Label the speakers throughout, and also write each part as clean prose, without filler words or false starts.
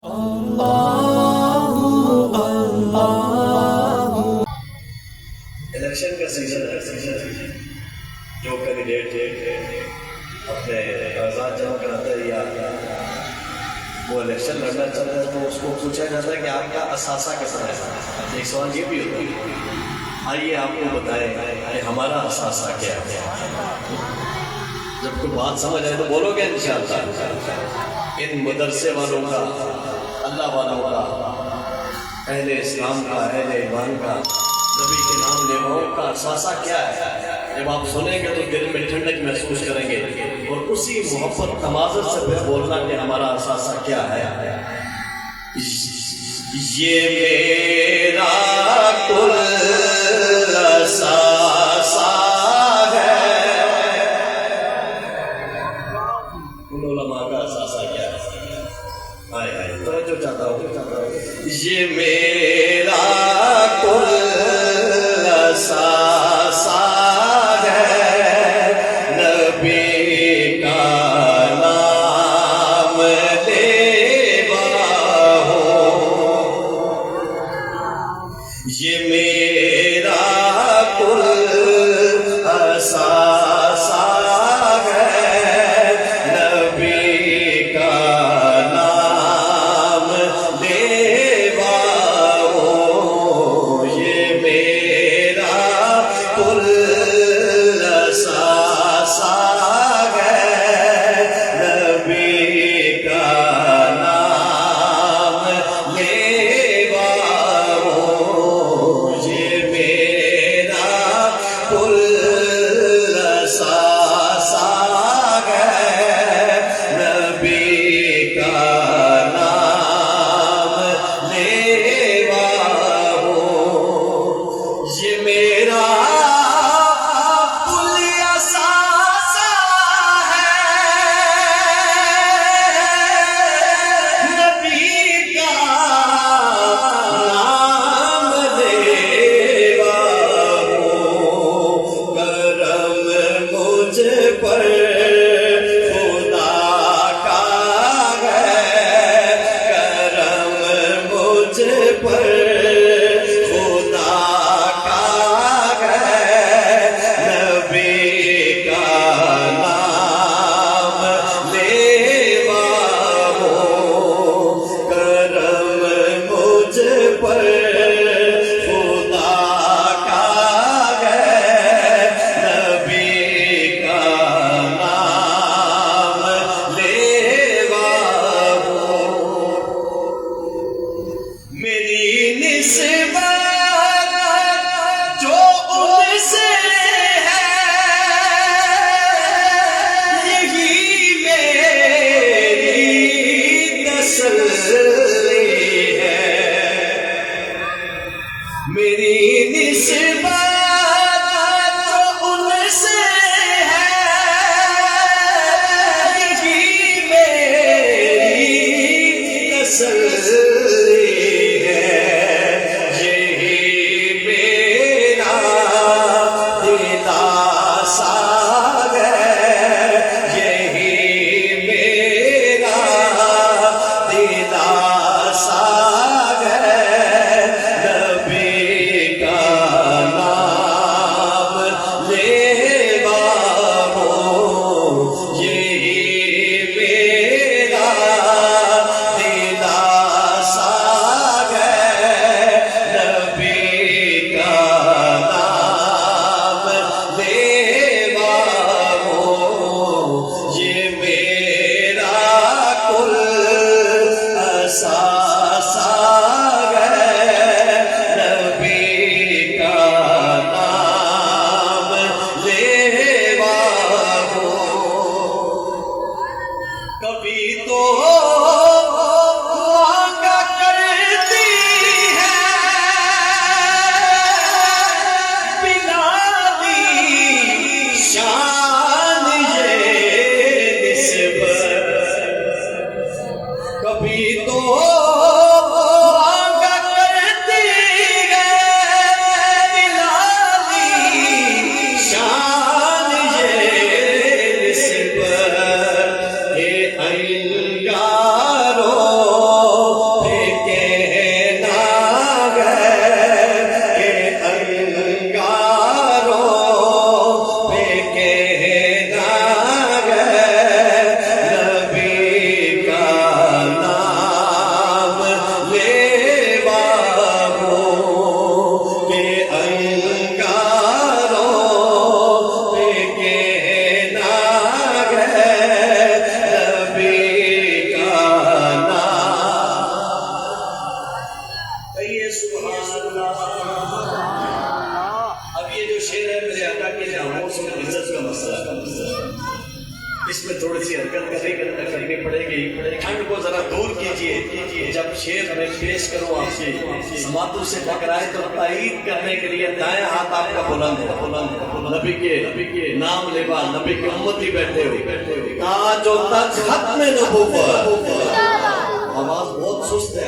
Speaker 1: Election کا season ہے، جو کینڈیڈیٹ اپنے کاغذات جمع کراتا ہے یا وہ الیکشن لڑنا چاہتا ہے تو اس کو پوچھا جاتا ہے کہ آپ کا اثاثہ کیسا ہے۔ ایک سوال یہ بھی ہوتا ہے، آئیے آپ کو بتائیں کہ ہمارا اثاثہ کیا ہے۔ جب کوئی بات سمجھ آئے تو بولو گے انشاءاللہ۔ ان مدرسے والوں کا، اللہ والوں کا، اہل اسلام کا، اہل ایمان کا، نبی کے نام لیواؤں کا اثاثہ کیا ہے؟ جب آپ سنیں گے تو دل میں ٹھنڈک محسوس کریں گے، اور اسی محبت تمازن سے پھر بولنا کہ ہمارا اثاثہ کیا ہے۔ یہ میرا کل اثاثہ ہے۔ ان علماء کا اثاثہ کیا ہے؟ آئے آئے توجہ چاہتا ہوں۔ یہ میرا کل اثاثہ ہے، نبی کا نام لیوا ہوں۔ یہ میرا کل اثاثہ ہے، نبی کا نام لیوا ہوں۔ یہ میرا کل اثاثہ ہے، نبی کا نام لیوا ہوں۔ یہ میرا کل اثاثہ ہے، نبی کا نام لیوا ہوں۔ یہ میرا کل اثاثہ ہے، نبی کا نام لیوا ہوں۔ کرم مجھ پر خدا کا ہے، کرم مجھ پر خدا کا ہے، نبی کا نام لیوا ہوں۔ کرم مجھ پر خدا کا ہے، نبی کا نام لیوا ہوں۔ میری نسبت جو ان سے ہے، یہی میری تسلی ہے۔ میری نسبت جو ان سے ہے، یہی میری تسلی ہے۔ یہی میرا دلاسا ہے، یہی میرا دلاسا ہے، نبی کا نام لیوا ہوں۔ یہی میرا دلاسا ہے، نبی کا نام لیوا ہوں۔ یہ میرا کل اثاثہ ہے، نبی کا نام لیوا ہوں۔ کبھی تو مانگا کرتی ہے بلالی شان یہ نسبت، کبھی تو مانگا کرتی ہے بلالی شان یہ نسبت۔ انگاروں کیجئے جب شیر میں پیش کروں آپ کی سماعتوں سے ٹکرائے تو تائید کرنے کے لیے دائیں ہاتھ آپ کا بلند ہے، نبی کے نام لیوا نبی کے امتی بیٹھے ہو، تاج و تاج ختم نبوت، آواز بہت سست ہے،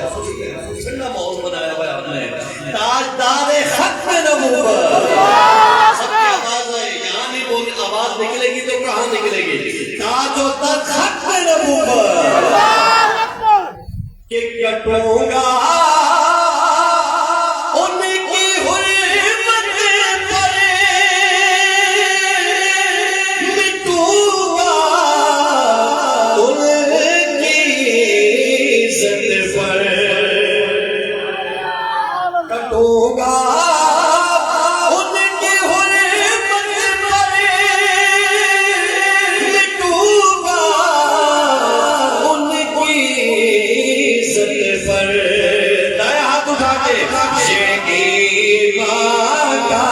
Speaker 1: ٹھنڈا ماحول بنایا ہوا ہے آپ نے، تاجدار ختم نبوت، سب کی آواز ہے، یہاں نہیں بول آواز نکلے گی تو کہاں نکلے گی، تاج و تاج ختم نبوت کہ کٹوں گا ان کی حرمت پر، مٹوں گا ان کی عزت پر، کٹوں گا ان کی حرمت پر، مٹوں گا ان کی عزت پر، دائیں ہاتھ اٹھا کے شیر کی ماں کا